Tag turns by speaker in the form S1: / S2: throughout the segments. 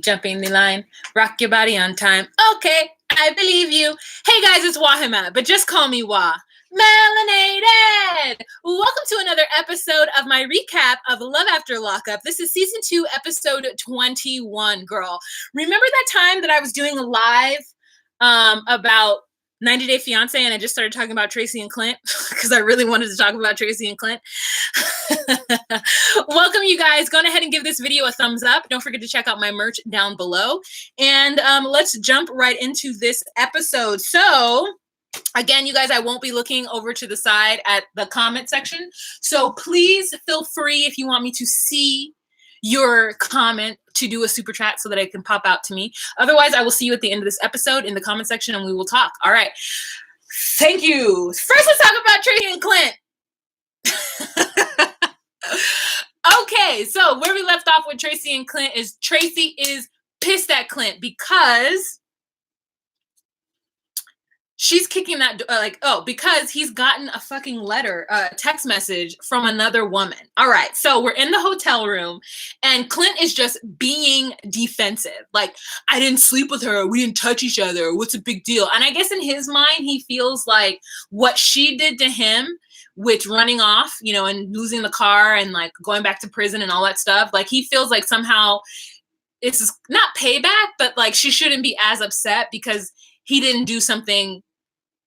S1: Jumping the line, rock your body on time. Okay, I believe you. Hey guys, it's Wahima, but just call me Wah. Melanated! Welcome to another episode of my recap of Love After Lockup. This is season 2, episode 21, girl. Remember that time that I was doing a live about 90 Day Fiance and I just started talking about Tracy and Clint because I really wanted to talk about Tracy and Clint. Welcome, you guys. Go ahead and give this video a thumbs up. Don't forget to check out my merch down below. And let's jump right into this episode. So, again, you guys, I won't be looking over to the side at the comment section. So please feel free if you want me to see your comment to do a super chat so that it can pop out to me. Otherwise, I will see you at the end of this episode in the comment section and we will talk. All right. Thank you. First, let's talk about Tracy and Clint. Okay, so where we left off with Tracy and Clint is Tracy is pissed at Clint because she's kicking that, because he's gotten a fucking letter, text message from another woman. All right, so we're in the hotel room, and Clint is just being defensive. Like, I didn't sleep with her. We didn't touch each other. What's a big deal? And I guess in his mind, he feels like what she did to him with running off, and losing the car and, like, going back to prison and all that stuff, like, he feels like somehow it's not payback, but, like, she shouldn't be as upset because he didn't do something.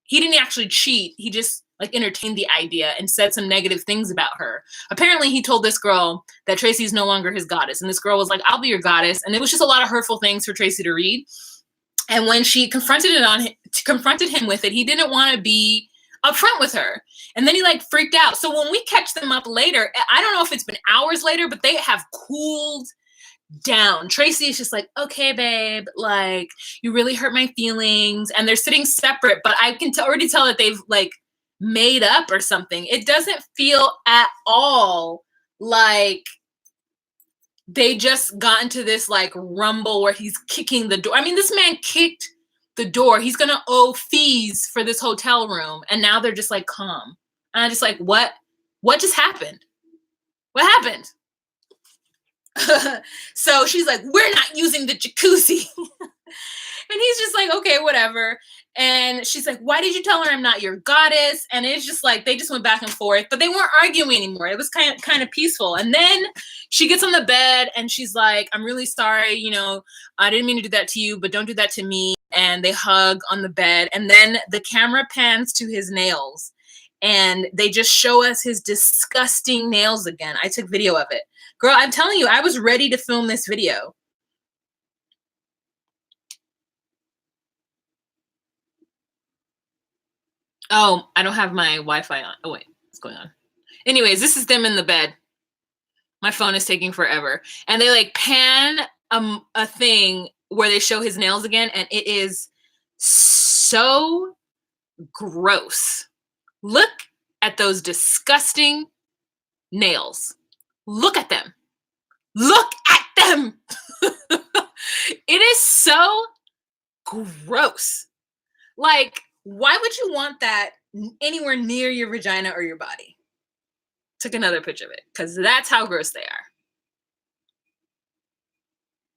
S1: He didn't actually cheat. He just entertained the idea and said some negative things about her. Apparently, he told this girl that Tracy's no longer his goddess. And this girl was like, I'll be your goddess. And it was just a lot of hurtful things for Tracy to read. And when she confronted him with it, he didn't want to be upfront with her. And then he freaked out. So when we catch them up later, I don't know if it's been hours later, but they have cooled down. Tracy is just like, okay, babe, you really hurt my feelings. And they're sitting separate, but I can already tell that they've made up or something. It doesn't feel at all like they just got into this rumble where he's kicking the door. I mean, this man kicked the door. He's gonna owe fees for this hotel room. And now they're just calm. And I'm just like, what just happened? What happened? So she's like, we're not using the jacuzzi. And he's just like, okay, whatever. And she's like, why did you tell her I'm not your goddess? And it's just they just went back and forth, but they weren't arguing anymore. It was kind of peaceful. And then she gets on the bed and she's like, I'm really sorry. I didn't mean to do that to you, but don't do that to me. And they hug on the bed. And then the camera pans to his nails and they just show us his disgusting nails again. I took video of it. Girl, I'm telling you, I was ready to film this video. Oh, I don't have my Wi-Fi on. Oh, wait, what's going on? Anyways, this is them in the bed. My phone is taking forever. And they pan a thing where they show his nails again, and it is so gross. Look at those disgusting nails. Look at them. Look at them. It is so gross. Why would you want that anywhere near your vagina or your body? Took another picture of it because that's how gross they are.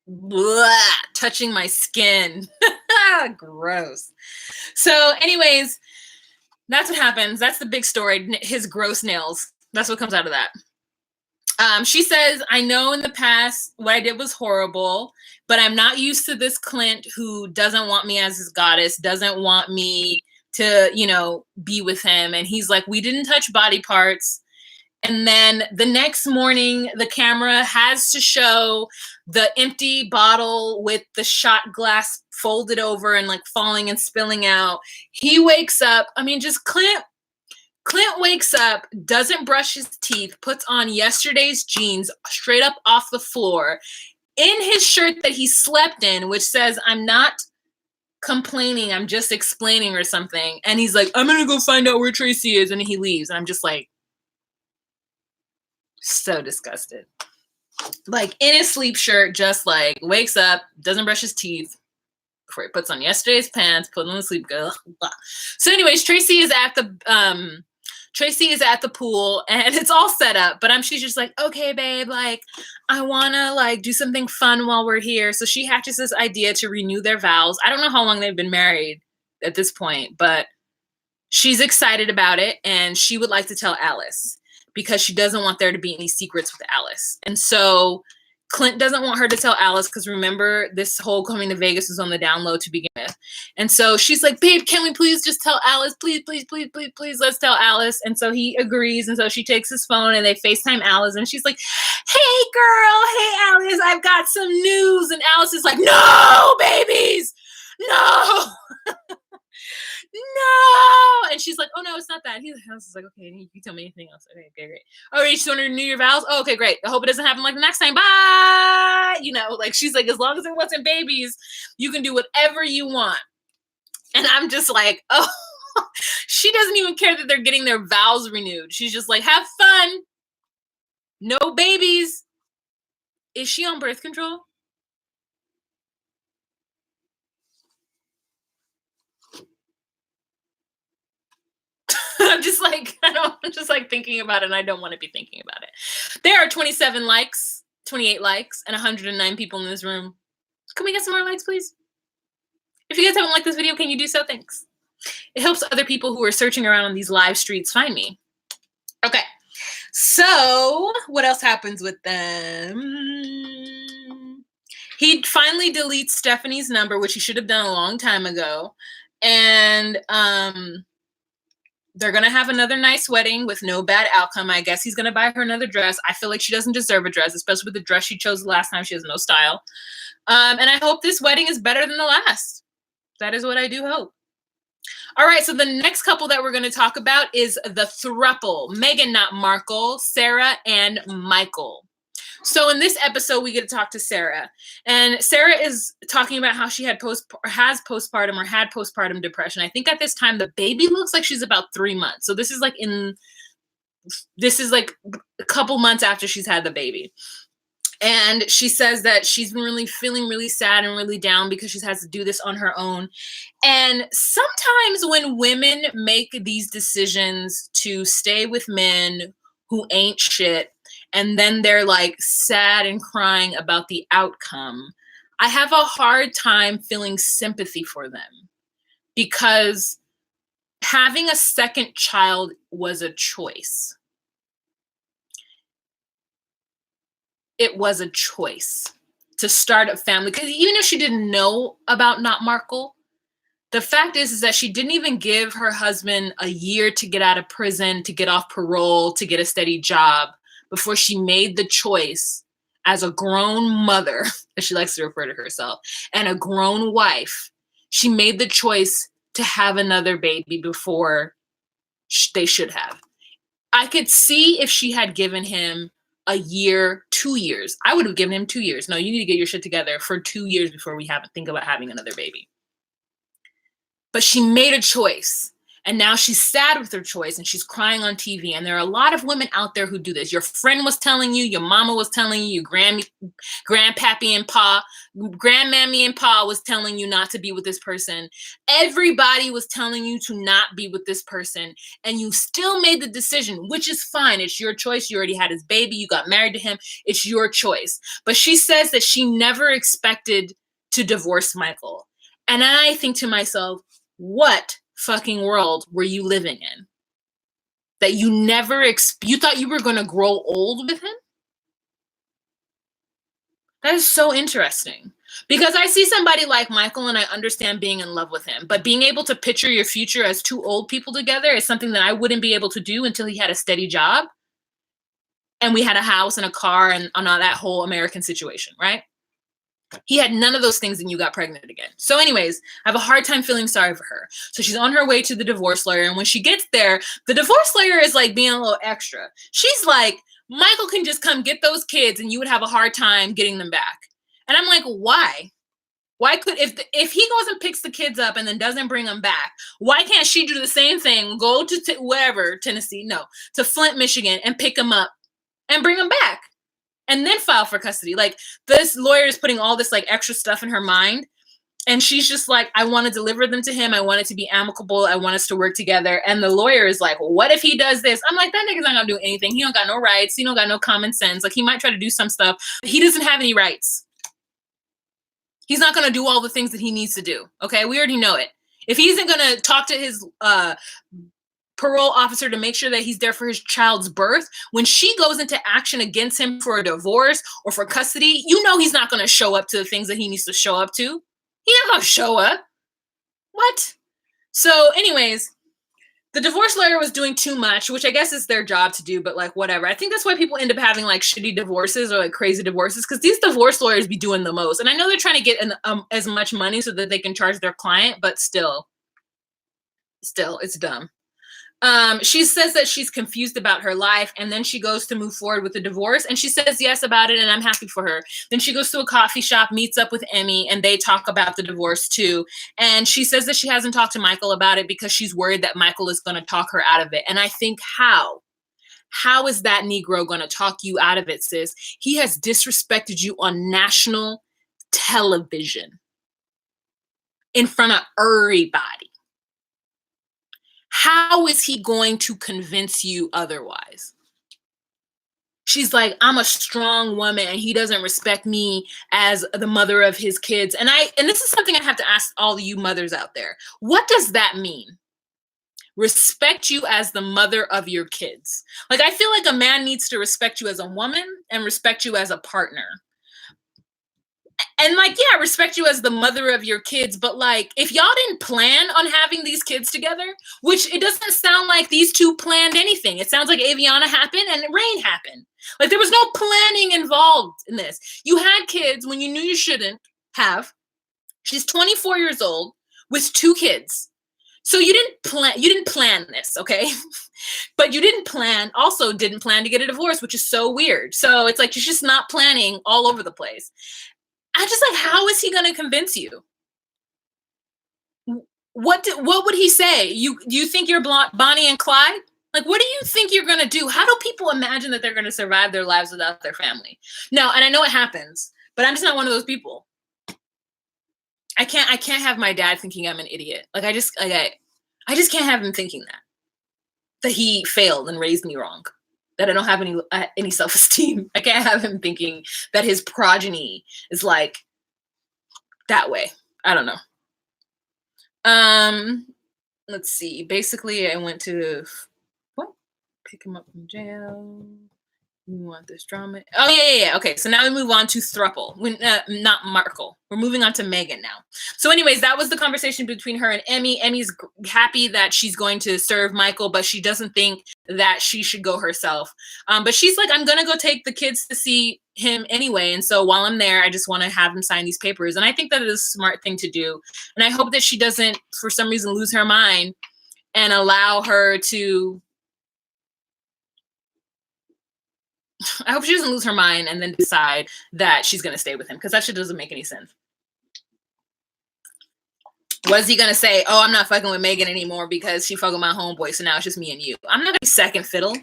S1: Blah, touching my skin. Gross. So anyways, that's what happens. That's the big story. His gross nails. That's what comes out of that. She says, I know in the past what I did was horrible, but I'm not used to this Clint who doesn't want me as his goddess, doesn't want me to, be with him. And he's like, we didn't touch body parts. And then the next morning, the camera has to show the empty bottle with the shot glass folded over and falling and spilling out. He wakes up. I mean, just Clint wakes up, doesn't brush his teeth, puts on yesterday's jeans straight up off the floor in his shirt that he slept in, which says, I'm not complaining, I'm just explaining or something. And he's like, I'm going to go find out where Tracy is. And he leaves. And I'm just so disgusted. In his sleep shirt, just wakes up, doesn't brush his teeth before he puts on yesterday's pants, put on the sleep. So anyways, Tracy is at the Tracy is at the pool and it's all set up, but she's just like, okay, babe, like, I want to like do something fun while we're here. So she hatches this idea to renew their vows. I don't know how long they've been married at this point, but she's excited about it. And she would like to tell Alice because she doesn't want there to be any secrets with Alice. And so Clint doesn't want her to tell Alice because remember, this whole coming to Vegas was on the down low to begin with. And so she's like, babe, can we please just tell Alice? Please, please, please, please, please, let's tell Alice. And so he agrees. And so she takes his phone and they FaceTime Alice. And she's like, hey, girl. Hey, Alice, I've got some news. And Alice is like, no, babies. No. No. And she's like, oh, no, it's not that. Alice is like, okay, you can tell me anything else. Okay, great. Oh, you just want to renew your vows? Oh, okay, great. I hope it doesn't happen like the next time. Bye. You know, like she's like, as long as it wasn't babies, you can do whatever you want. And I'm just like, oh, she doesn't even care that they're getting their vows renewed. She's just like, have fun. No babies. Is she on birth control? I'm just like thinking about it and I don't want to be thinking about it. There are 27 likes, 28 likes, and 109 people in this room. Can we get some more likes, please? If you guys haven't liked this video, can you do so? Thanks. It helps other people who are searching around on these live streets find me. Okay. So what else happens with them? He finally deletes Stephanie's number, which he should have done a long time ago. And they're going to have another nice wedding with no bad outcome. I guess he's going to buy her another dress. I feel like she doesn't deserve a dress, especially with the dress she chose the last time. She has no style. And I hope this wedding is better than the last. That is what I do hope. All right, so the next couple that we're going to talk about is the throuple. Meghan, not Markle, Sarah, and Michael. So in this episode, we get to talk to Sarah. And Sarah is talking about how she had postpartum depression. I think at this time, the baby looks like she's about 3 months. So this is like a couple months after she's had the baby. And she says that she's been really feeling really sad and really down because she has to do this on her own. And sometimes when women make these decisions to stay with men who ain't shit, and then they're like sad and crying about the outcome, I have a hard time feeling sympathy for them because having a second child was a choice. It was a choice to start a family. Because even if she didn't know about Not Markle, the fact is that she didn't even give her husband a year to get out of prison, to get off parole, to get a steady job before she made the choice as a grown mother, as she likes to refer to herself, and a grown wife. She made the choice to have another baby before they should have. I could see if she had given him a year, 2 years. I would have given him 2 years. No, you need to get your shit together for 2 years before we think about having another baby. But she made a choice. And now she's sad with her choice and she's crying on TV. And there are a lot of women out there who do this. Your friend was telling you, your mama was telling you, your grandpappy and pa, grandmammy and pa was telling you not to be with this person. Everybody was telling you to not be with this person. And you still made the decision, which is fine. It's your choice. You already had his baby. You got married to him. It's your choice. But she says that she never expected to divorce Michael. And I think to myself, what fucking world were you living in that you never you thought you were going to grow old with him? That is so interesting because I see somebody like Michael and I understand being in love with him, but being able to picture your future as two old people together is something that I wouldn't be able to do until he had a steady job and we had a house and a car and all that whole American situation, right? He had none of those things and you got pregnant again. So anyways, I have a hard time feeling sorry for her. So she's on her way to the divorce lawyer. And when she gets there, the divorce lawyer is like being a little extra. She's like, Michael can just come get those kids and you would have a hard time getting them back. And I'm like, why? Why could, if he goes and picks the kids up and then doesn't bring them back, why can't she do the same thing? Go to wherever, Tennessee, to Flint, Michigan and pick them up and bring them back. And then file for custody. Like this lawyer is putting all this like extra stuff in her mind. And she's just like, I want to deliver them to him. I want it to be amicable. I want us to work together. And the lawyer is like, well, what if he does this? I'm like, that nigga's not gonna do anything. He don't got no rights. He don't got no common sense. Like, he might try to do some stuff. He doesn't have any rights. He's not gonna do all the things that he needs to do. Okay, we already know it. If he isn't gonna talk to his parole officer to make sure that he's there for his child's birth, when she goes into action against him for a divorce or for custody, you know he's not gonna show up to the things that he needs to show up to. He ain't gonna show up. What? So anyways, the divorce lawyer was doing too much, which I guess is their job to do, but like whatever. I think that's why people end up having like shitty divorces or like crazy divorces, because these divorce lawyers be doing the most. And I know they're trying to get as much money so that they can charge their client, but still, it's dumb. She says that she's confused about her life, and then she goes to move forward with the divorce, and she says yes about it, and I'm happy for her. Then she goes to a coffee shop, meets up with Emmy, and they talk about the divorce too. And she says that she hasn't talked to Michael about it because she's worried that Michael is going to talk her out of it. And I think, how is that Negro going to talk you out of it, sis? He has disrespected you on national television in front of everybody. How is he going to convince you otherwise? She's like, I'm a strong woman and he doesn't respect me as the mother of his kids. And this is something I have to ask all of you mothers out there. What does that mean? Respect you as the mother of your kids. Like, I feel like a man needs to respect you as a woman and respect you as a partner. And like, yeah, respect you as the mother of your kids, but like, if y'all didn't plan on having these kids together, which it doesn't sound like these two planned anything. It sounds like Aviana happened and Rain happened. Like, there was no planning involved in this. You had kids when you knew you shouldn't have. She's 24 years old with 2 kids. So you didn't plan this, okay? But you didn't plan to get a divorce, which is so weird. So it's like, you're just not planning all over the place. I'm just like, how is he going to convince you? What would he say? Do you think you're Bonnie and Clyde? Like, what do you think you're going to do? How do people imagine that they're going to survive their lives without their family? No, and I know it happens, but I'm just not one of those people. I can't have my dad thinking I'm an idiot. Like, I just can't have him thinking that he failed and raised me wrong, that I don't have any self-esteem. I can't have him thinking that his progeny is like that way. I don't know. Let's see. Basically, I went to pick him up from jail. You want this drama? Oh, yeah. Okay, so now we move on to thruple. Not Markle. We're moving on to Megan now. So anyways, that was the conversation between her and Emmy. Emmy's happy that she's going to serve Michael, but she doesn't think that she should go herself. But she's like, I'm going to go take the kids to see him anyway. And so while I'm there, I just want to have him sign these papers. And I think that is a smart thing to do. And I hope that she doesn't, for some reason, lose her mind and allow her to... I hope she doesn't lose her mind and then decide that she's going to stay with him, because that shit doesn't make any sense. Was he going to say, oh, I'm not fucking with Megan anymore because she fucked with my homeboy, so now it's just me and you? I'm not going to be second fiddle.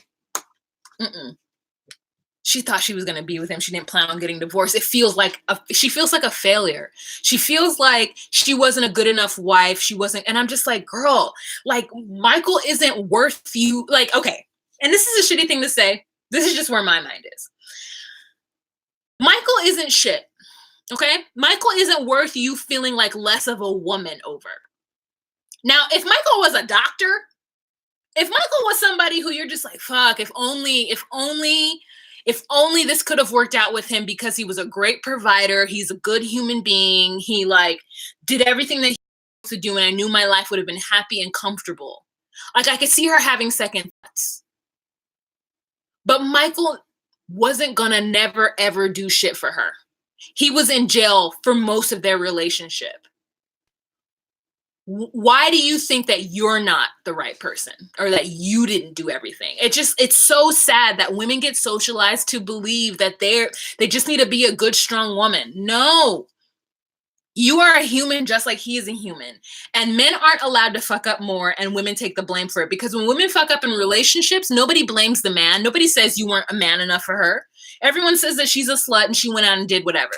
S1: She thought she was going to be with him. She didn't plan on getting divorced. She feels like a failure. She feels like she wasn't a good enough wife. She wasn't. And I'm just like, girl, like, Michael isn't worth you. Like, okay. And this is a shitty thing to say. This is just where my mind is. Michael isn't shit, okay? Michael isn't worth you feeling like less of a woman over. Now, if Michael was a doctor, if Michael was somebody who you're just like, fuck, if only this could have worked out with him because he was a great provider, he's a good human being, he like did everything that he was to do, and I knew my life would have been happy and comfortable. Like, I could see her having second thoughts. But Michael wasn't gonna never, ever do shit for her. He was in jail for most of their relationship. Why do you think that you're not the right person, or that you didn't do everything? It's so sad that women get socialized to believe that they just need to be a good, strong woman. No. You are a human just like he is a human. And men aren't allowed to fuck up more, and women take the blame for it. Because when women fuck up in relationships, nobody blames the man. Nobody says you weren't a man enough for her. Everyone says that she's a slut and she went out and did whatever.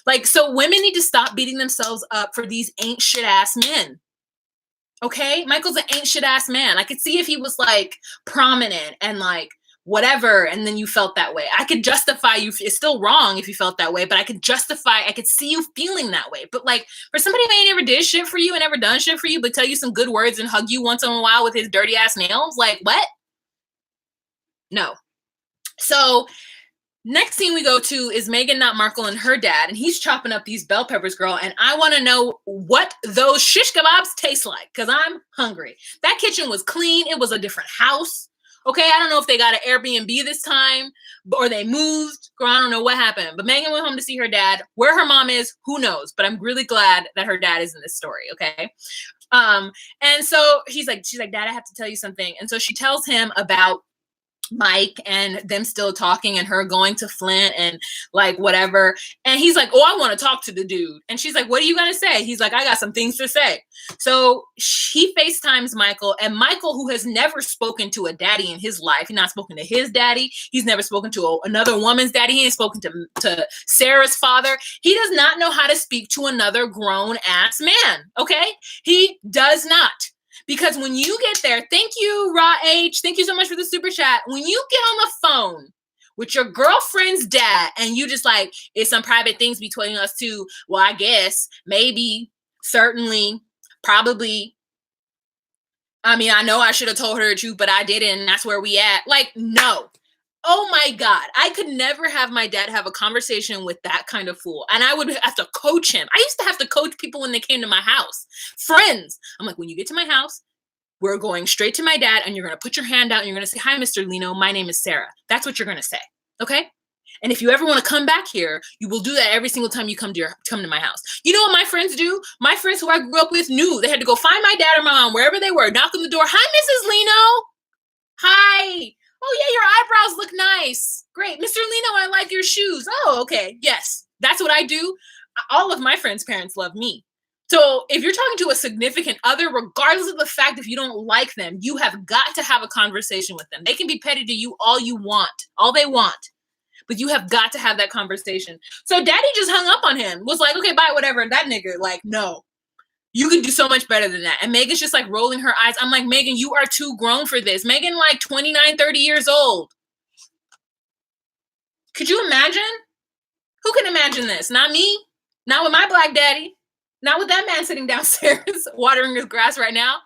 S1: Like, so women need to stop beating themselves up for these ain't shit ass men. Okay? Michael's an ain't shit ass man. I could see if he was like prominent and like whatever, and then you felt that way. I could justify you. It's still wrong if you felt that way, but I could see you feeling that way. But like for somebody who ain't ever did shit for you and never done shit for you, but tell you some good words and hug you once in a while with his dirty ass nails, like what? No. So next scene we go to is Meghan, not Markle, and her dad, and he's chopping up these bell peppers, girl, and I want to know what those shish kebabs taste like, because I'm hungry. That kitchen was clean. It was a different house. Okay, I don't know if they got an Airbnb this time, or they moved, girl, I don't know what happened, but Meghan went home to see her dad. Where her mom is, who knows, but I'm really glad that her dad is in this story, okay? And so she's like, Dad, I have to tell you something. And so she tells him about Mike and them still talking and her going to Flint and like whatever. And he's like, oh, I want to talk to the dude. And she's like, what are you going to say? He's like, I got some things to say. So he FaceTimes Michael, and Michael, who has never spoken to a daddy in his life, he's not spoken to his daddy. He's never spoken to another woman's daddy. He ain't spoken to Sarah's father. He does not know how to speak to another grown ass man. Okay. He does not. Because when you get there, thank you, Raw H. Thank you so much for the super chat. When you get on the phone with your girlfriend's dad and you just like, it's some private things between us two. Well, I guess, maybe, certainly, probably. I mean, I know I should have told her the truth, but I didn't. And that's where we at. Like, no. Oh my God. I could never have my dad have a conversation with that kind of fool. And I would have to coach him. I used to have to coach people when they came to my house. Friends. I'm like, when you get to my house, we're going straight to my dad and you're going to put your hand out and you're going to say, hi, Mr. Lino. My name is Sarah. That's what you're going to say. Okay. And if you ever want to come back here, you will do that every single time you come to my house. You know what my friends do? My friends who I grew up with knew they had to go find my dad or my mom, wherever they were, knock on the door. Hi, Mrs. Lino. Hi. Oh, yeah, your eyebrows look nice. Great. Mr. Lino, I like your shoes. Oh, okay. Yes, that's what I do. All of my friends' parents love me. So if you're talking to a significant other, regardless of the fact if you don't like them, you have got to have a conversation with them. They can be petty to you all you want, all they want. But you have got to have that conversation. So daddy just hung up on him. Was like, okay, bye, whatever. And that nigga, like, no. You can do so much better than that. And Meghan's just like rolling her eyes. I'm like, Meghan, you are too grown for this. Meghan, like 29, 30 years old. Could you imagine? Who can imagine this? Not me. Not with my black daddy. Not with that man sitting downstairs watering his grass right now.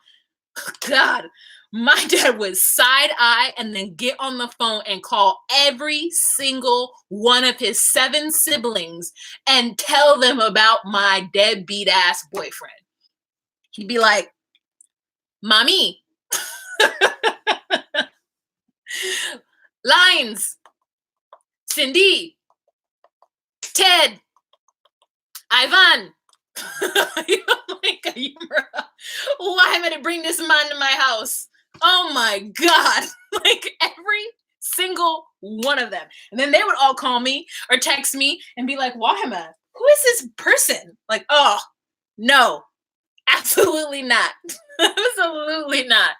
S1: God, my dad would side eye and then get on the phone and call every single one of his 7 siblings and tell them about my deadbeat ass boyfriend. He'd be like, Mommy, Lines, Cindy, Ted, Ivan. Like, why am I to bring this man to my house? Oh my God. Like every single one of them. And then they would all call me or text me and be like, Wahima, who is this person? Like, oh, no. Absolutely not. Absolutely not.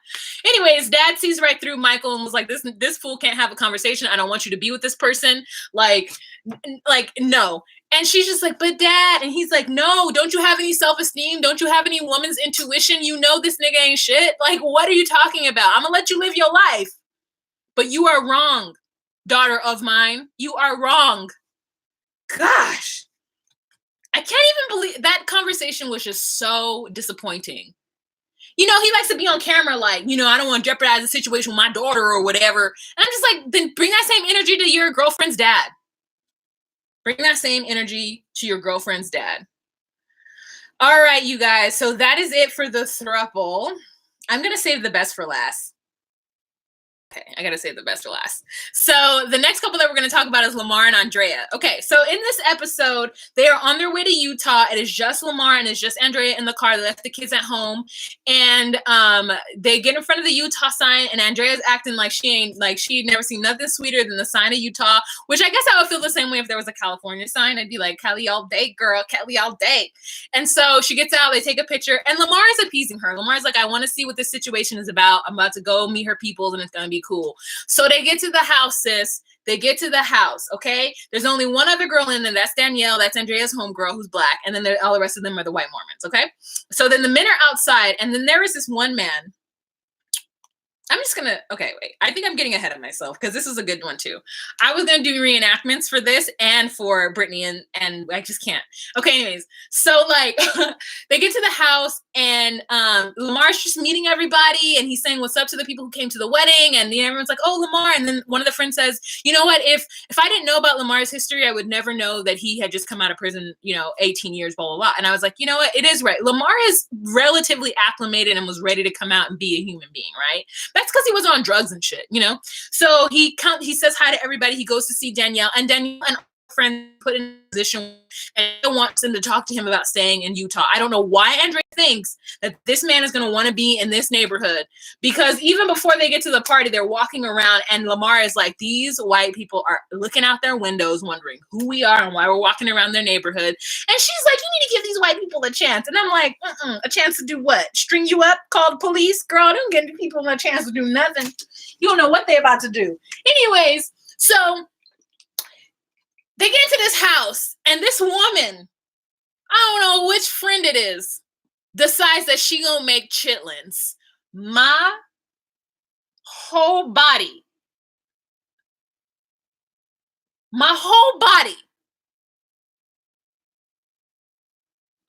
S1: Anyways, dad sees right through Michael and was like, this fool can't have a conversation. I don't want you to be with this person. Like, no. And she's just like, but dad. And he's like, no, don't you have any self-esteem? Don't you have any woman's intuition? You know this nigga ain't shit. Like, what are you talking about? I'm gonna let you live your life. But you are wrong, daughter of mine. You are wrong. Gosh. I can't even believe that conversation was just so disappointing. You know, he likes to be on camera like, you know, I don't want to jeopardize the situation with my daughter or whatever. And I'm just like, then bring that same energy to your girlfriend's dad. Bring that same energy to your girlfriend's dad. All right, you guys. So that is it for the throuple. I'm going to save the best for last. Okay, I gotta save the best for last. So the next couple that we're gonna talk about is Lamar and Andrea. Okay, so in this episode, they are on their way to Utah. It is just Lamar and it's just Andrea in the car. They left the kids at home, and they get in front of the Utah sign, and Andrea's acting like she'd never seen nothing sweeter than the sign of Utah. Which I guess I would feel the same way if there was a California sign. I'd be like, Cali all day, girl, Cali all day. And so she gets out, they take a picture, and Lamar is appeasing her. Lamar's like, I want to see what this situation is about. I'm about to go meet her people, and it's gonna be cool. So they get to the house, sis. They get to the house, okay? There's only one other girl in there. That's Danielle. That's Andrea's homegirl who's black. And then all the rest of them are the white Mormons, okay? So then the men are outside, and then there is this one man. I'm just gonna, okay, wait. I think I'm getting ahead of myself because this is a good one too. I was gonna do reenactments for this and for Brittany, and I just can't. Okay, anyways, so like they get to the house and Lamar's just meeting everybody and he's saying what's up to the people who came to the wedding, and everyone's like, oh, Lamar. And then one of the friends says, you know what, if I didn't know about Lamar's history, I would never know that he had just come out of prison, 18 years, blah, blah, blah. And I was like, you know what, it is right. Lamar is relatively acclimated and was ready to come out and be a human being, right? That's because he was on drugs and shit, So he says hi to everybody. He goes to see Danielle, and Danielle and friend put in a position and wants them to talk to him about staying in Utah. I don't know why Andre thinks that this man is going to want to be in this neighborhood, because even before they get to the party, they're walking around and Lamar is like, these white people are looking out their windows wondering who we are and why we're walking around their neighborhood. And she's like, you need to give these white people a chance. And I'm like, a chance to do what? String you up? Call the police? Girl, don't give people a chance to do nothing. You don't know what they're about to do. Anyways, so they get into this house, and this woman, I don't know which friend it is, decides that she gonna make chitlins. My whole body.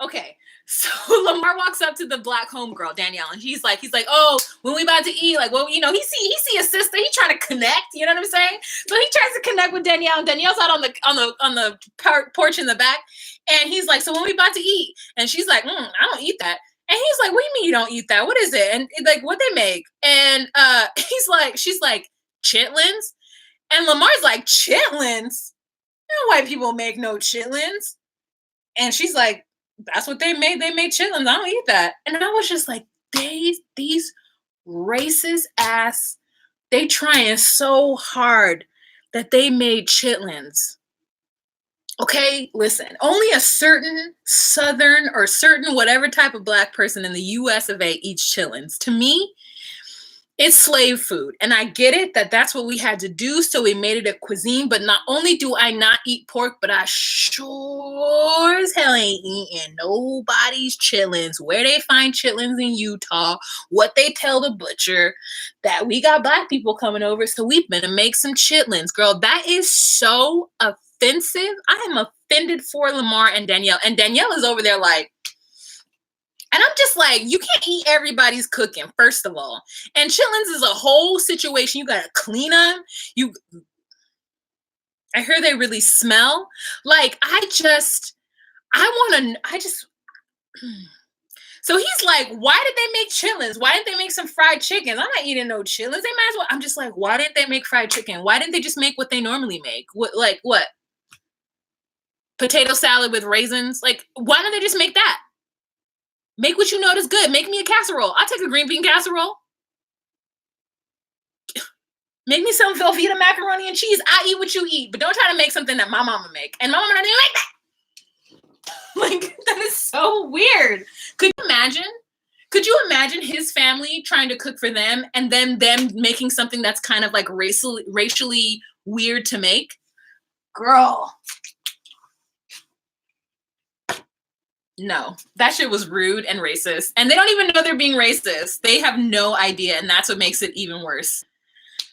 S1: Okay, so Lamar walks up to the black homegirl, Danielle, and he's like, oh, when we about to eat, like, well, he see his sister, he's trying to connect, you know what I'm saying? So he tries to connect with Danielle, and Danielle's out on the porch in the back, and he's like, so when we about to eat? And she's like, I don't eat that. And he's like, what do you mean you don't eat that? What is it? And like, what they make? And she's like, chitlins? And Lamar's like, chitlins? No white people make no chitlins. And she's like, that's what they made. They made chitlins. I don't eat that. And I was just like, these racist ass, they trying so hard that they made chitlins. Okay, listen, only a certain Southern or certain whatever type of black person in the US of A eats chitlins. To me, it's slave food. And I get it that that's what we had to do, so we made it a cuisine. But not only do I not eat pork, but I sure as hell ain't eating nobody's chitlins. Where they find chitlins in Utah, what they tell the butcher, that we got black people coming over, so we better make some chitlins. Girl, that is so offensive. I am offended for Lamar and Danielle. And Danielle is over there like, and I'm just like, you can't eat everybody's cooking, first of all. And chitlins is a whole situation. You got to clean them. I hear they really smell. Like, so he's like, why did they make chitlins? Why didn't they make some fried chickens? I'm not eating no chitlins. They might as well. I'm just like, why didn't they make fried chicken? Why didn't they just make what they normally make? What? Potato salad with raisins? Like, why don't they just make that? Make what you know is good. Make me a casserole. I'll take a green bean casserole. Make me some Velveeta macaroni and cheese. I eat what you eat, but don't try to make something that my mama make. And my mama doesn't even like that. Like, that is so weird. Could you imagine his family trying to cook for them and then them making something that's kind of like racially weird to make? Girl. No, that shit was rude and racist. And they don't even know they're being racist. They have no idea. And that's what makes it even worse.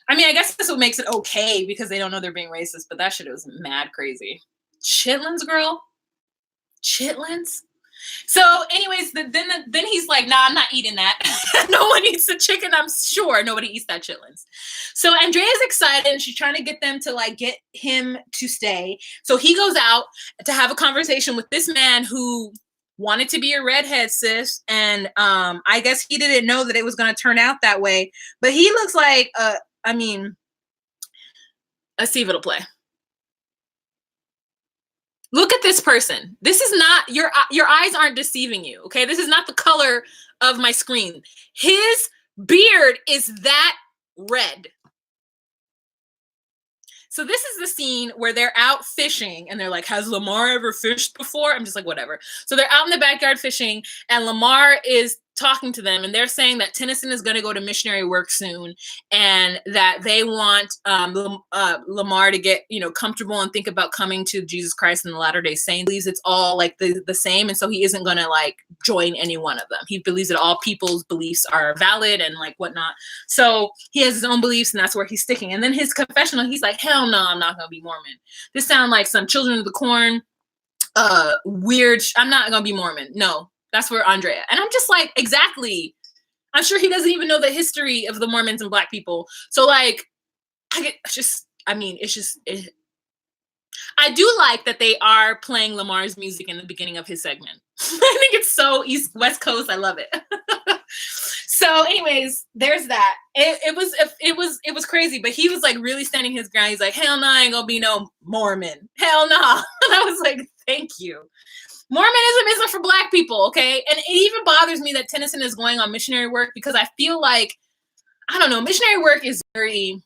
S1: I mean, I guess that's what makes it okay because they don't know they're being racist. But that shit was mad crazy. Chitlins, girl. Chitlins. So anyways, then he's like, nah, I'm not eating that. No one eats the chicken. I'm sure nobody eats that chitlins. So Andrea's excited and she's trying to get them to like get him to stay. So he goes out to have a conversation with this man who wanted to be a redhead, sis. And I guess he didn't know that it was going to turn out that way. But he looks like, let's see if it'll play. Look at this person. This is not, your eyes aren't deceiving you, okay? This is not the color of my screen. His beard is that red. So this is the scene where they're out fishing and they're like, has Lamar ever fished before? I'm just like, whatever. So they're out in the backyard fishing and Lamar is talking to them and they're saying that Tennyson is going to go to missionary work soon and that they want Lamar to get, comfortable and think about coming to Jesus Christ and the Latter-day Saints. He believes it's all like the same. And so he isn't going to like join any one of them. He believes that all people's beliefs are valid and like whatnot. So he has his own beliefs and that's where he's sticking. And then his confessional, he's like, hell no, I'm not going to be Mormon. This sounds like some Children of the Corn, weird. I'm not going to be Mormon. No. That's where Andrea. And I'm just like, exactly. I'm sure he doesn't even know the history of the Mormons and Black people. So like, I do like that they are playing Lamar's music in the beginning of his segment. I think it's so West Coast. I love it. So anyways, there's that. It was crazy, but he was like really standing his ground. He's like, hell no, I ain't gonna be no Mormon. Hell no. And I was like, thank you. Mormonism isn't for Black people, okay? And it even bothers me that Tennyson is going on missionary work because I feel like, I don't know, missionary work is very...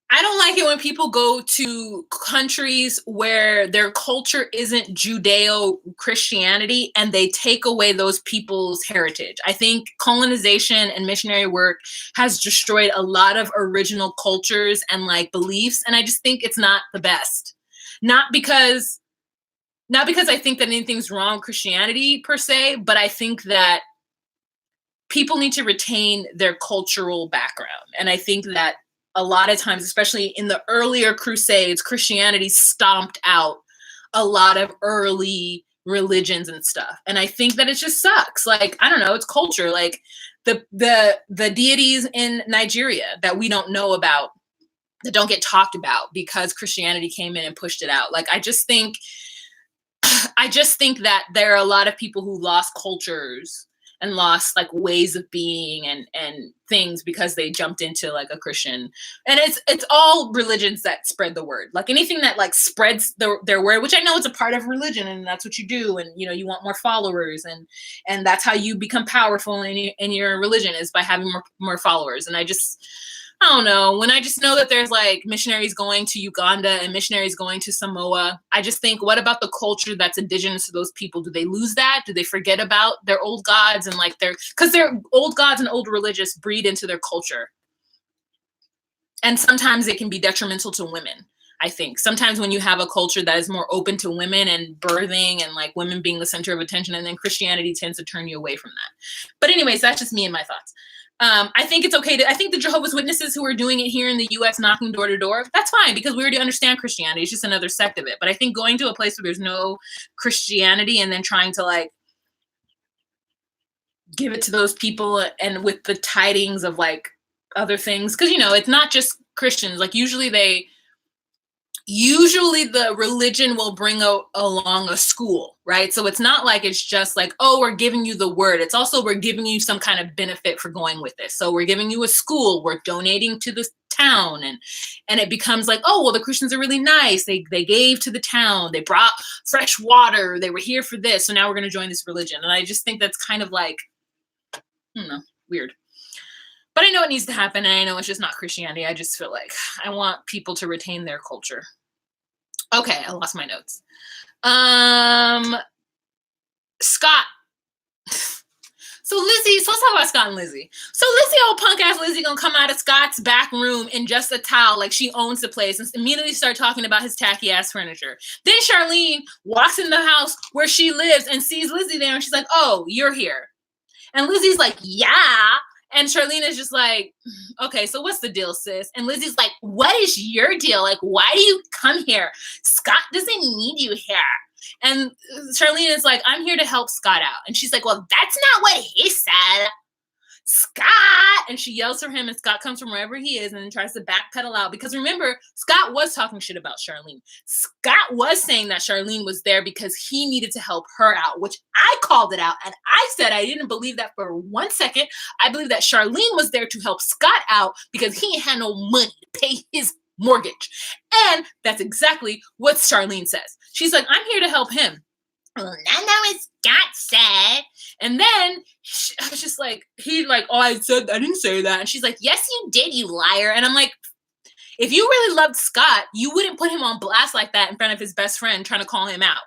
S1: I don't like it when people go to countries where their culture isn't Judeo-Christianity and they take away those people's heritage. I think colonization and missionary work has destroyed a lot of original cultures and like beliefs, and I just think it's not the best. Not because I think that anything's wrong with Christianity per se, but I think that people need to retain their cultural background. And I think that a lot of times, especially in the earlier Crusades, Christianity stomped out a lot of early religions and stuff. And I think that it just sucks. Like, I don't know, it's culture. Like the deities in Nigeria that we don't know about, that don't get talked about because Christianity came in and pushed it out. Like, I just think that there are a lot of people who lost cultures and lost like ways of being and things because they jumped into like a Christian. And it's all religions that spread the word. Like anything that like spreads their word, which I know it's a part of religion and that's what you do. And you want more followers and that's how you become powerful in your religion is by having more followers. And I don't know, when I just know that there's like missionaries going to Uganda and missionaries going to Samoa, I just think, what about the culture that's indigenous to those people? Do they lose that? Do they forget about their old gods and like because their old gods and old religious breed into their culture. And sometimes it can be detrimental to women. I think sometimes when you have a culture that is more open to women and birthing and like women being the center of attention, and then Christianity tends to turn you away from that. But anyways, that's just me and my thoughts. I think it's okay I think the Jehovah's Witnesses who are doing it here in the US, knocking door to door, that's fine because we already understand Christianity. It's just another sect of it. But I think going to a place where there's no Christianity and then trying to like give it to those people and with the tidings of like other things, because it's not just Christians. Like usually the religion will bring along a school, right? So it's not like it's just like, oh, we're giving you the word. It's also we're giving you some kind of benefit for going with this. So we're giving you a school. We're donating to this town. And it becomes like, oh, well, the Christians are really nice. They gave to the town. They brought fresh water. They were here for this. So now we're going to join this religion. And I just think that's kind of like, I don't know, weird. But I know it needs to happen. And I know it's just not Christianity. I just feel like I want people to retain their culture. Okay, I lost my notes. Scott. So let's talk about Scott and Lizzie. So Lizzie, old punk ass Lizzie, gonna come out of Scott's back room in just a towel like she owns the place and immediately start talking about his tacky ass furniture. Then Charlene walks in the house where she lives and sees Lizzie there and she's like, oh, you're here. And Lizzie's like, yeah. And Charlene is just like, okay, so what's the deal, sis? And Lizzie's like, what is your deal? Like, why do you come here? Scott doesn't need you here. And Charlene is like, I'm here to help Scott out. And she's like, well, that's not what he said. Scott! And she yells for him, and Scott comes from wherever he is and tries to backpedal out. Because remember, Scott was talking shit about Charlene. Scott was saying that Charlene was there because he needed to help her out, which I called it out. And I said I didn't believe that for 1 second. I believe that Charlene was there to help Scott out because he ain't had no money to pay his mortgage. And that's exactly what Charlene says. She's like, I'm here to help him. Well, that's not what Scott said. And then I was just like, oh, I didn't say that. And she's like, yes, you did, you liar. And I'm like, If you really loved Scott, you wouldn't put him on blast like that in front of his best friend trying to call him out.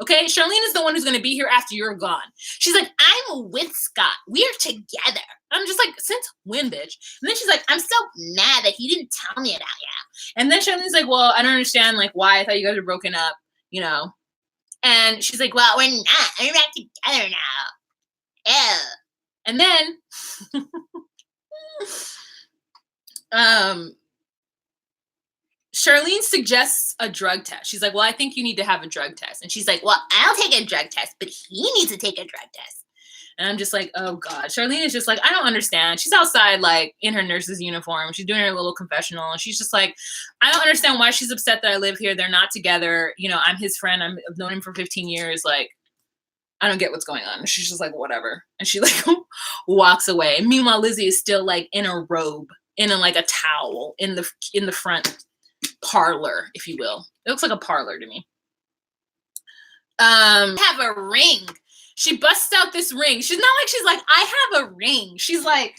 S1: Okay, Charlene is the one who's going to be here after you're gone. She's like, I'm with Scott. We're together. I'm just like, since when, bitch? And then she's like, I'm so mad that he didn't tell me about you. And then Charlene's like, well, I don't understand, like, why. I thought you guys were broken up, you know. And she's like, well, we're not. We're back together now. Yeah. And then, Charlene suggests a drug test. She's like, well, I think you need to have a drug test. And she's like, well, I'll take a drug test, but he needs to take a drug test. And I'm just like, oh God. Charlene is just like, I don't understand. She's outside, like, in her nurse's uniform. She's doing her little confessional. And she's just like, I don't understand why she's upset that I live here. They're not together. You know, I'm his friend. I've known him for 15 years. Like, I don't get what's going on. And she's just like, whatever. And she, like, walks away. And meanwhile, Lizzie is still, like, in a robe, like, a towel in the front parlor, if you will. It looks like a parlor to me. Have a ring. She busts out this ring. She's not like, she's like, I have a ring. She's like,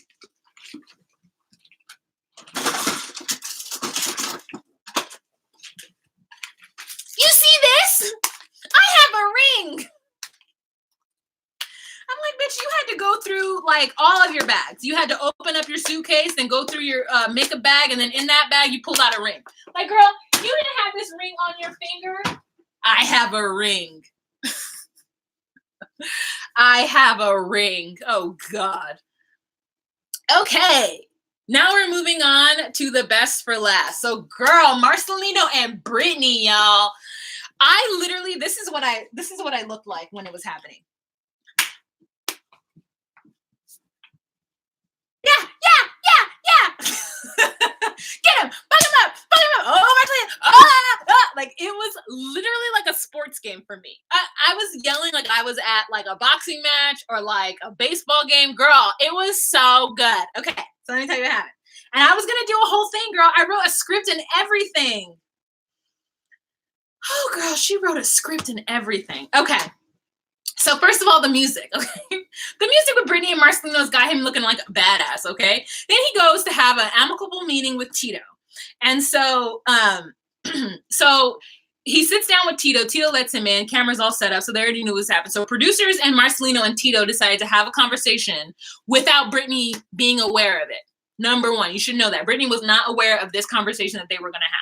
S1: you see this? I have a ring. I'm like, bitch, you had to go through, like, all of your bags. You had to open up your suitcase and go through your makeup bag, and then in that bag, you pulled out a ring. Like, girl, you didn't have this ring on your finger. I have a ring. I have a ring. Oh, God. Okay. Now we're moving on to the best for last. So, girl, Marcelino and Brittany, y'all. I literally, this is what I looked like when it was happening. Get him! Fuck him up! Fuck him up! Oh, my God! Like, it was literally like a sports game for me. I was yelling like I was at, like, a boxing match or, like, a baseball game. Girl, it was so good. Okay, so let me tell you what happened. And I was going to do a whole thing, girl. I wrote a script and everything. Oh, girl, she wrote a script and everything. Okay. So first of all, the music, okay? The music with Brittany and Marcelino's got him looking like a badass, okay? Then he goes to have an amicable meeting with Tito. And so, so he sits down with Tito. Tito lets him in. Camera's all set up, so they already knew what was happening. So producers and Marcelino and Tito decided to have a conversation without Brittany being aware of it. Number one, you should know that. Brittany was not aware of this conversation that they were going to have.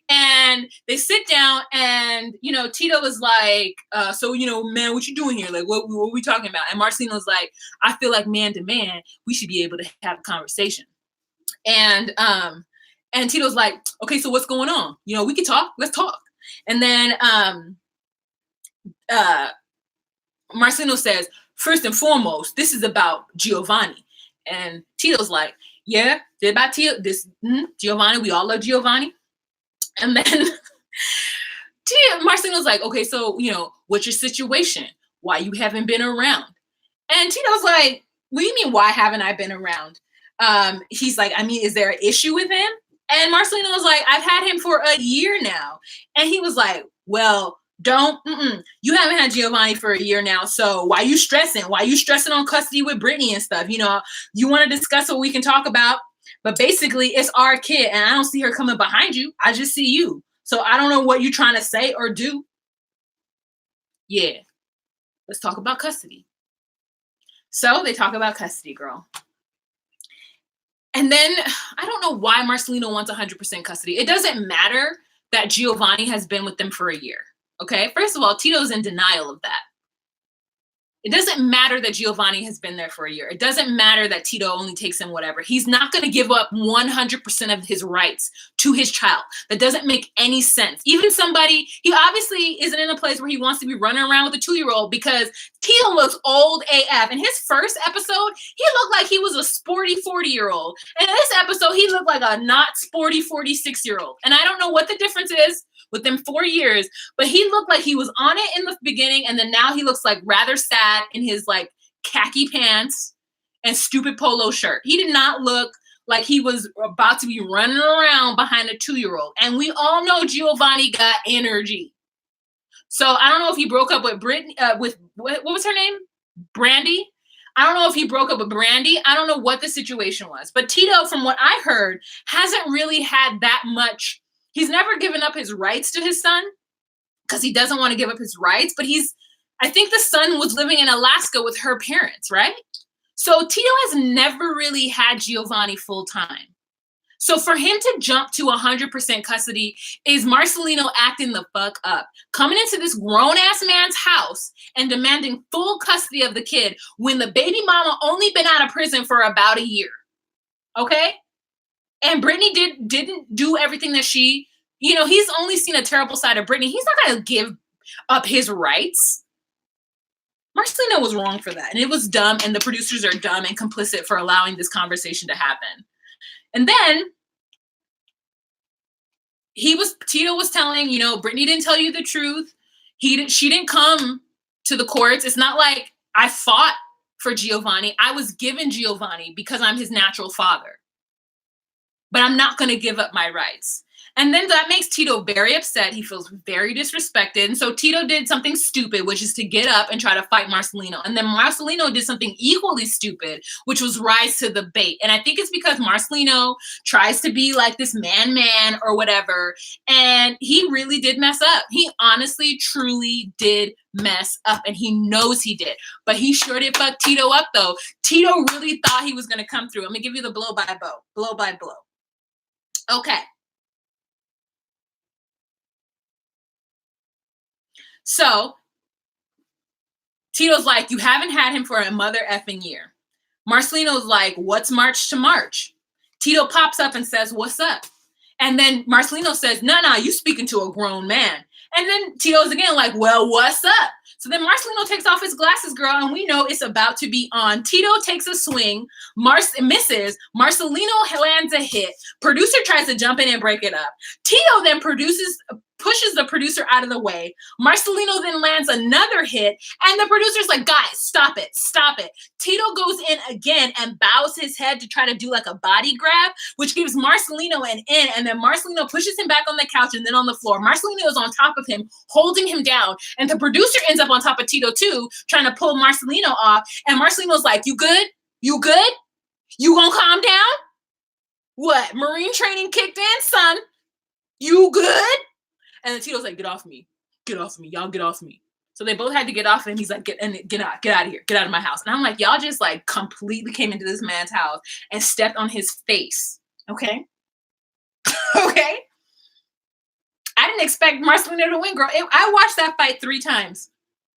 S1: And they sit down and, you know, Tito was like, so, you know, man, what you doing here? Like, what are we talking about? And Marcelino's like, I feel like man to man, we should be able to have a conversation. And Tito's like, okay, so what's going on? You know, we can talk. Let's talk. And then Marcelino says, first and foremost, this is about Giovanni. And Tito's like, yeah, they're about Giovanni. We all love Giovanni. And then Marcelino's like, okay, so, you know, what's your situation? Why you haven't been around? And Tito's like, what do you mean, why haven't I been around? He's like, I mean, is there an issue with him? And Marcelino was like, I've had him for a year now. And he was like, well, you haven't had Giovanni for a year now, so why you stressing? Why you stressing on custody with Brittany and stuff? You know, you want to discuss what we can talk about, but basically it's our kid, and I don't see her coming behind you. I just see you. So I don't know what you're trying to say or do. Yeah, let's talk about custody. So they talk about custody, girl. And then I don't know why Marcelino wants 100% custody. It doesn't matter that Giovanni has been with them for a year. Okay, first of all, Tito's in denial of that. It doesn't matter that Giovanni has been there for a year. It doesn't matter that Tito only takes him whatever. He's not going to give up 100% of his rights to his child. That doesn't make any sense. Even somebody, he obviously isn't in a place where he wants to be running around with a 2-year-old because Tito looks old AF. In his first episode, he looked like he was a sporty 40-year-old. And in this episode, he looked like a not sporty 46-year-old. And I don't know what the difference is with them 4 years, but he looked like he was on it in the beginning, and then now he looks like rather sad in his like khaki pants and stupid polo shirt. He did not look like he was about to be running around behind a 2-year-old. And we all know Giovanni got energy. So I don't know if he broke up with Brittany, with what was her name? Brandy. I don't know if he broke up with Brandy. I don't know what the situation was. But Tito, from what I heard, hasn't really had that much. He's never given up his rights to his son because he doesn't want to give up his rights. But I think the son was living in Alaska with her parents, right? So Tito has never really had Giovanni full time. So for him to jump to 100% custody is Marcelino acting the fuck up, coming into this grown-ass man's house and demanding full custody of the kid when the baby mama only been out of prison for about a year. Okay? And Brittany didn't do everything that she, he's only seen a terrible side of Brittany. He's not going to give up his rights. Marcelino was wrong for that. And it was dumb. And the producers are dumb and complicit for allowing this conversation to happen. And then Tito was telling, Brittany didn't tell you the truth. She didn't come to the courts. It's not like I fought for Giovanni. I was given Giovanni because I'm his natural father. But I'm not going to give up my rights. And then that makes Tito very upset. He feels very disrespected. And so Tito did something stupid, which is to get up and try to fight Marcelino. And then Marcelino did something equally stupid, which was rise to the bait. And I think it's because Marcelino tries to be like this man or whatever. And he really did mess up. He honestly, truly did mess up. And he knows he did. But he sure did fuck Tito up, though. Tito really thought he was going to come through. I'm going to give you the blow by blow. Okay. So Tito's like, you haven't had him for a mother effing year. Marcelino's like, what's March to March? Tito pops up and says, what's up? And then Marcelino says, no, you speaking to a grown man. And then Tito's again like, well, what's up? So then Marcelino takes off his glasses, girl, and we know it's about to be on. Tito takes a swing, misses, Marcelino lands a hit. Producer tries to jump in and break it up. Tito then pushes the producer out of the way. Marcelino then lands another hit, and the producer's like, guys, stop it. Tito goes in again and bows his head to try to do like a body grab, which gives Marcelino an in, and then Marcelino pushes him back on the couch and then on the floor. Marcelino is on top of him, holding him down, and the producer ends up on top of Tito too, trying to pull Marcelino off, and Marcelino's like, you good? You gonna calm down? What? Marine training kicked in, son? You good? And then Tito's like, get off me, y'all get off me. So they both had to get off him. He's like, get out of here, get out of my house. And I'm like, y'all just like completely came into this man's house and stepped on his face. Okay. Okay. I didn't expect Marcelino to win, girl. I watched that fight 3 times.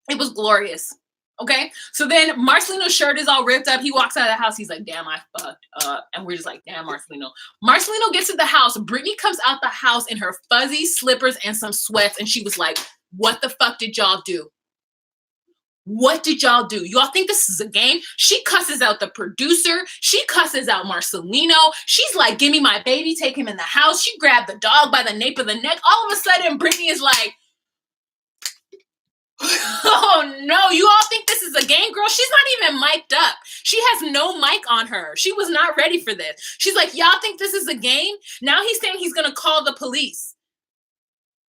S1: It was glorious. Okay. So then Marcelino's shirt is all ripped up. He walks out of the house. He's like, damn, I fucked up. And we're just like, damn, Marcelino. Marcelino gets to the house. Brittany comes out the house in her fuzzy slippers and some sweats. And she was like, what the fuck did y'all do? What did y'all do? Y'all think this is a game? She cusses out the producer. She cusses out Marcelino. She's like, give me my baby. Take him in the house. She grabbed the dog by the nape of the neck. All of a sudden, Brittany is like, oh no, you all think this is a game, girl? She's not even mic'd up. She has no mic on her. She was not ready for this. She's like, y'all think this is a game? Now he's saying he's gonna call the police.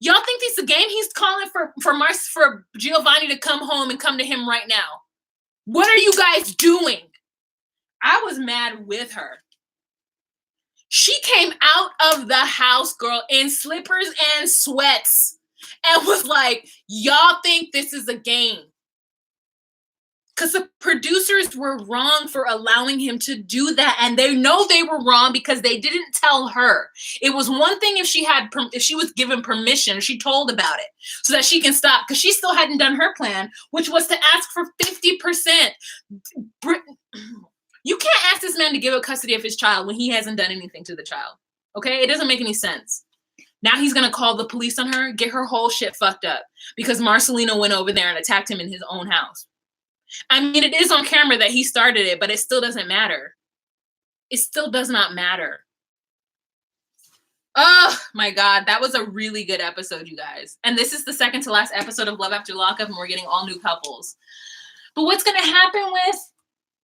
S1: Y'all think this is a game? He's calling for Giovanni to come home and come to him right now. What are you guys doing? I was mad with her. She came out of the house, girl, in slippers and sweats. And was like, y'all think this is a game. Because the producers were wrong for allowing him to do that. And they know they were wrong because they didn't tell her. It was one thing if she was given permission, she told about it so that she can stop. Because she still hadn't done her plan, which was to ask for 50%. You can't ask this man to give up custody of his child when he hasn't done anything to the child. Okay? It doesn't make any sense. Now he's going to call the police on her, get her whole shit fucked up because Marcelino went over there and attacked him in his own house. I mean, it is on camera that he started it, but it still doesn't matter. It still does not matter. Oh my God. That was a really good episode, you guys. And this is the second to last episode of Love After Lockup, and we're getting all new couples. But what's going to happen with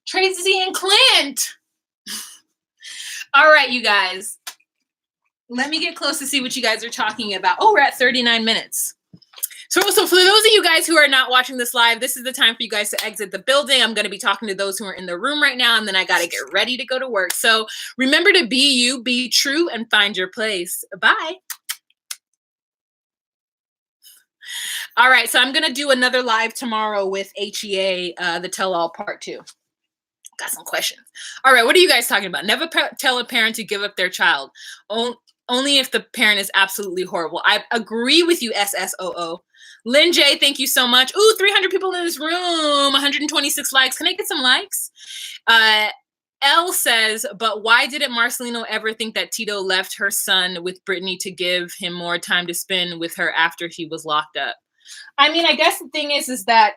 S1: Tracy and Clint? All right, you guys. Let me get close to see what you guys are talking about. Oh, we're at 39 minutes. So for those of you guys who are not watching this live, this is the time for you guys to exit the building. I'm going to be talking to those who are in the room right now, and then I got to get ready to go to work. So remember to be you, be true, and find your place. Bye. All right, so I'm going to do another live tomorrow with HEA, the tell-all part 2. Got some questions. All right, what are you guys talking about? Never tell a parent to give up their child. Only if the parent is absolutely horrible. I agree with you, SSOO. Lynn J, thank you so much. Ooh, 300 people in this room, 126 likes. Can I get some likes? L says, but why didn't Marcelino ever think that Tito left her son with Brittany to give him more time to spend with her after he was locked up? I mean, I guess the thing is that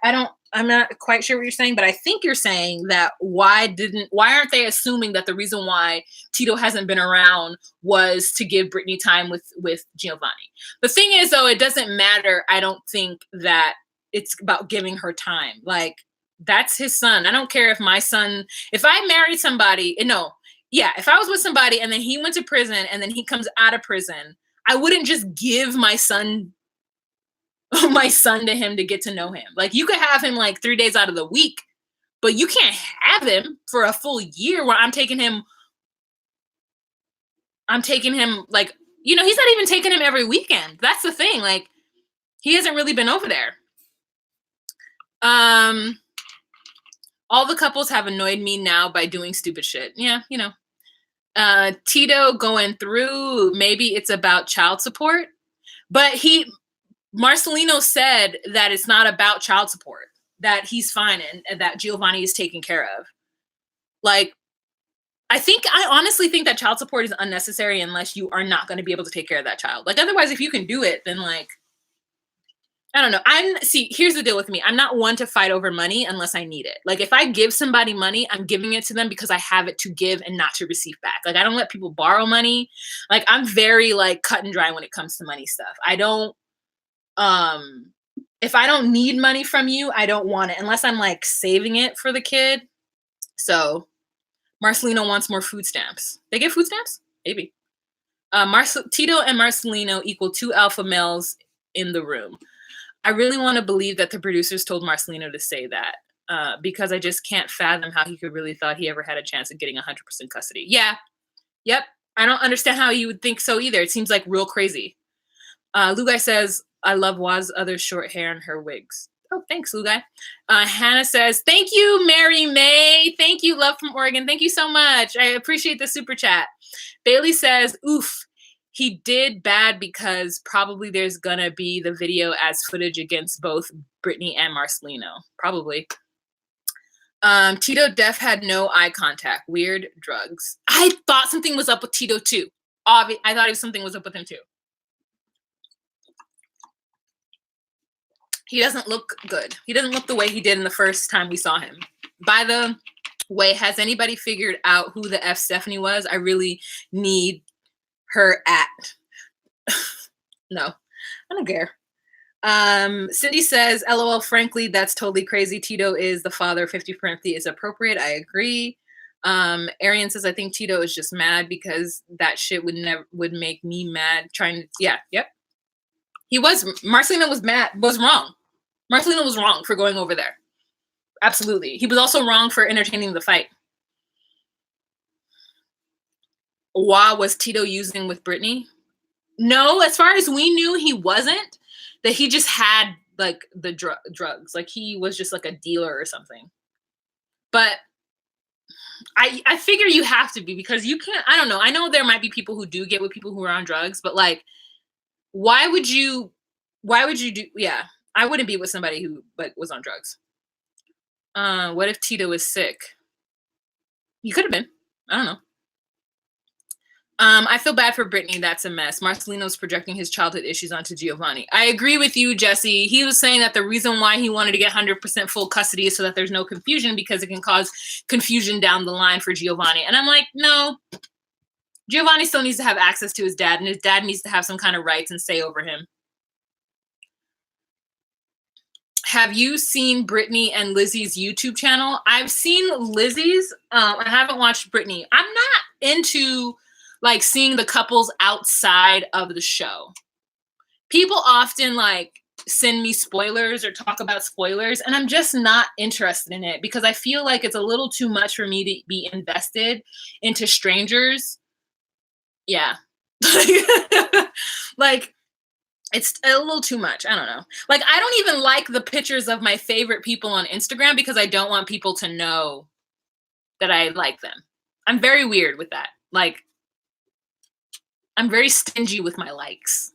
S1: I'm not quite sure what you're saying, but I think you're saying that why aren't they assuming that the reason why Tito hasn't been around was to give Brittany time with Giovanni? The thing is, though, it doesn't matter. I don't think that it's about giving her time. Like, that's his son. I don't care if my son, if I married somebody, if I was with somebody and then he went to prison and then he comes out of prison, I wouldn't just give my son to him to get to know him. Like, you could have him like 3 days out of the week, but you can't have him for a full year where I'm taking him like, he's not even taking him every weekend. That's the thing. Like, he hasn't really been over there. All the couples have annoyed me now by doing stupid shit. Yeah, Tito going through, maybe it's about child support, but Marcelino said that it's not about child support, that he's fine and that Giovanni is taken care of. Like, I honestly think that child support is unnecessary unless you are not going to be able to take care of that child. Like, otherwise, if you can do it, then like, I don't know. Here's the deal with me. I'm not one to fight over money unless I need it. Like, if I give somebody money, I'm giving it to them because I have it to give and not to receive back. Like, I don't let people borrow money. Like, I'm very like cut and dry when it comes to money stuff. If I don't need money from you, I don't want it unless I'm like saving it for the kid. So Marcelino wants more food stamps. They get food stamps? Maybe. Tito and Marcelino equal 2 alpha males in the room. I really want to believe that the producers told Marcelino to say that because I just can't fathom how he could really thought he ever had a chance of getting 100% custody. Yeah. Yep. I don't understand how you would think so either. It seems like real crazy. Lugai says, I love Waz's other short hair and her wigs. Oh, thanks, Lugai. Hannah says, thank you, Mary May. Thank you, love from Oregon. Thank you so much. I appreciate the super chat. Bailey says, oof, he did bad because probably there's going to be the video as footage against both Brittany and Marcelino. Probably. Tito Def had no eye contact. Weird drugs. I thought something was up with Tito too. I thought something was up with him too. He doesn't look good. He doesn't look the way he did in the first time we saw him. By the way, has anybody figured out who the F Stephanie was? I really need her at. No, I don't care. Cindy says, LOL, frankly, that's totally crazy. Tito is the father. 50-50 is appropriate. I agree. Arian says, I think Tito is just mad because that shit would make me mad. Yep. He was. Marcelino was wrong. Marcelino was wrong for going over there. Absolutely. He was also wrong for entertaining the fight. Was Tito using with Brittany? No, as far as we knew, he wasn't. That he just had like the drugs. Like he was just like a dealer or something. But I figure you have to be because you can't. I don't know. I know there might be people who do get with people who are on drugs, but like, why would you do? Yeah, I wouldn't be with somebody who like was on drugs. What if Tito is sick? He could have been. I don't know. I feel bad for Brittany. That's a mess. Marcelino's projecting his childhood issues onto Giovanni. I agree with you, Jesse. He was saying that the reason why he wanted to get 100% full custody is so that there's no confusion because it can cause confusion down the line for Giovanni. And I'm like, no. Giovanni still needs to have access to his dad, and his dad needs to have some kind of rights and say over him. Have you seen Brittany and Lizzie's YouTube channel? I've seen Lizzie's. I haven't watched Brittany. I'm not into like seeing the couples outside of the show. People often like send me spoilers or talk about spoilers, and I'm just not interested in it because I feel like it's a little too much for me to be invested into strangers. Yeah. Like, it's a little too much. I don't know. Like, I don't even like the pictures of my favorite people on Instagram because I don't want people to know that I like them. I'm very weird with that. Like, I'm very stingy with my likes.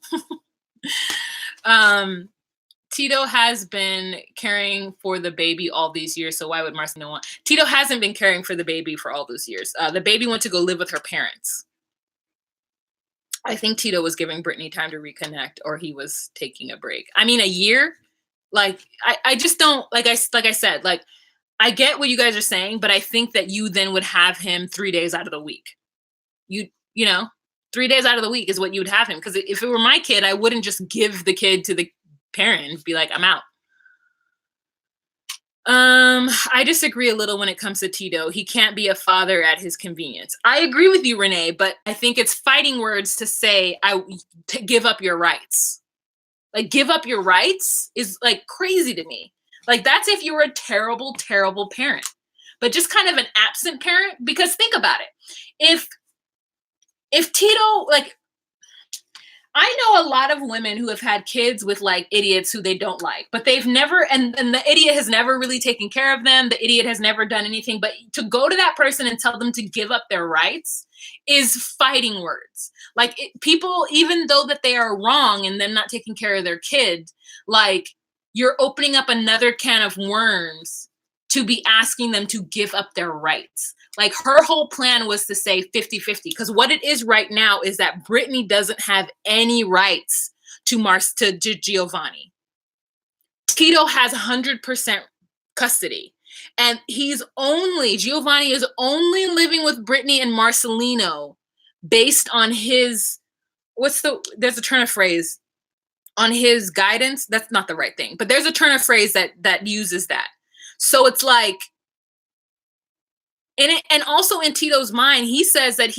S1: Tito has been caring for the baby all these years, so why would Marcelino want? Tito hasn't been caring for the baby for all those years. The baby went to go live with her parents. I think Tito was giving Brittany time to reconnect, or he was taking a break. I mean, a year? Like, I just don't, like I said, like, I get what you guys are saying, but I think that you then would have him 3 days out of the week. You know, 3 days out of the week is what you would have him. Because if it were my kid, I wouldn't just give the kid to the parent and be like, I'm out. I disagree a little when it comes to Tito. He can't be a father at his convenience. I agree with you, Renee, but I think it's fighting words to say to give up your rights. Like, give up your rights is like crazy to me. Like, that's if you're a terrible, terrible parent. But just kind of an absent parent, because think about it. If Tito, like, I know a lot of women who have had kids with like idiots who they don't like, but they've never, and the idiot has never really taken care of them. The idiot has never done anything, but to go to that person and tell them to give up their rights is fighting words. Like, people, even though that they are wrong and them not taking care of their kid, like, you're opening up another can of worms to be asking them to give up their rights. Like, her whole plan was to say 50-50, because what it is right now is that Brittany doesn't have any rights to Giovanni. Tito has 100% custody. And Giovanni is only living with Brittany and Marcelino based on his, there's a turn of phrase, on his guidance. That's not the right thing, but there's a turn of phrase that uses that. So it's like, and also in Tito's mind, he says that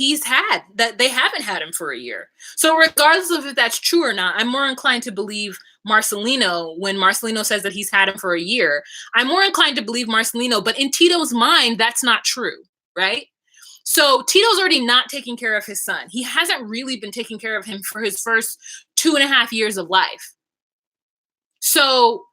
S1: they haven't had him for a year. So regardless of if that's true or not, I'm more inclined to believe Marcelino when Marcelino says that he's had him for a year. I'm more inclined to believe Marcelino, but in Tito's mind, that's not true, right? So Tito's already not taking care of his son. He hasn't really been taking care of him for his first 2.5 years of life. So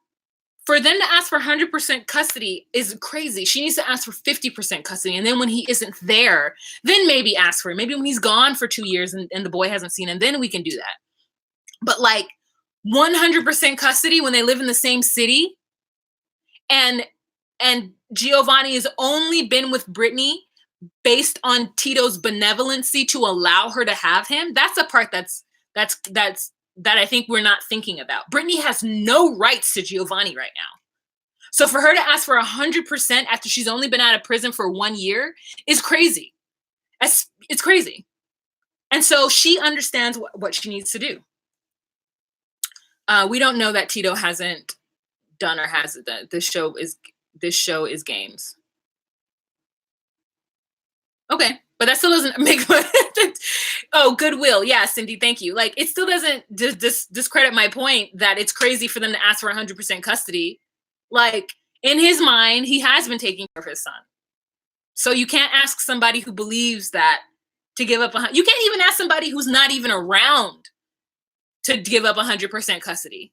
S1: for them to ask for 100% custody is crazy. She needs to ask for 50% custody. And then when he isn't there, then maybe ask for it. Maybe when he's gone for 2 years and the boy hasn't seen him, then we can do that. But like 100% custody when they live in the same city, and Giovanni has only been with Brittany based on Tito's benevolency to allow her to have him, that's a part that I think we're not thinking about. Brittany has no rights to Giovanni right now. So for her to ask for 100% after she's only been out of prison for 1 year is crazy. It's crazy. And so she understands what she needs to do. We don't know that Tito hasn't done or hasn't done. This show is games. Okay. But that still doesn't make oh, goodwill. Yeah, Cindy, thank you. Like, it still doesn't discredit my point that it's crazy for them to ask for 100% custody. Like, in his mind, he has been taking care of his son. So you can't ask somebody who believes that to give up. You can't even ask somebody who's not even around to give up 100% custody.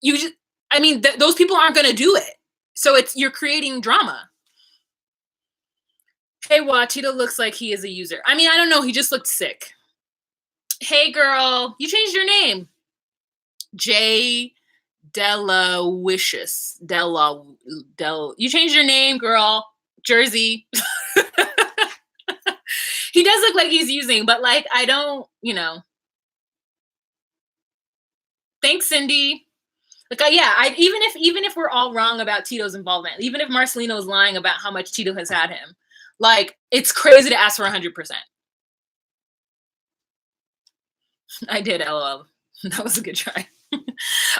S1: Those people aren't going to do it. So you're creating drama. Hey, Tito looks like he is a user. I mean, I don't know. He just looked sick. Hey, girl. You changed your name. J. Delawicious. You changed your name, girl. Jersey. He does look like he's using, but like, I don't, Thanks, Cindy. Like, even if we're all wrong about Tito's involvement, even if Marcelino is lying about how much Tito has had him, like, it's crazy to ask for 100%. I did, LOL. That was a good try.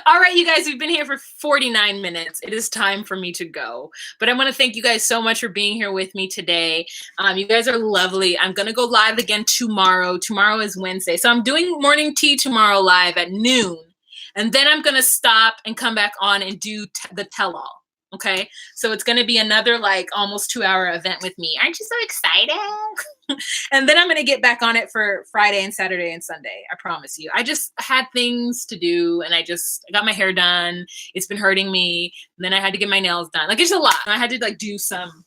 S1: All right, you guys, we've been here for 49 minutes. It is time for me to go. But I want to thank you guys so much for being here with me today. You guys are lovely. I'm going to go live again tomorrow. Tomorrow is Wednesday. So I'm doing morning tea tomorrow live at noon. And then I'm going to stop and come back on and do the tell-all. Okay. So it's going to be another like almost 2-hour event with me. Aren't you so excited? And then I'm going to get back on it for Friday and Saturday and Sunday. I promise you. I just had things to do and I got my hair done. It's been hurting me. And then I had to get my nails done. Like it's a lot. I had to like do some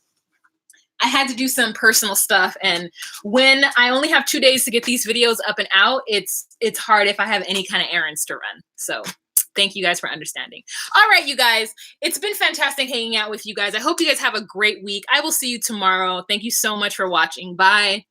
S1: personal stuff. And when I only have 2 days to get these videos up and out, it's hard if I have any kind of errands to run. So thank you guys for understanding. All right, you guys, it's been fantastic hanging out with you guys. I hope you guys have a great week. I will see you tomorrow. Thank you so much for watching. Bye.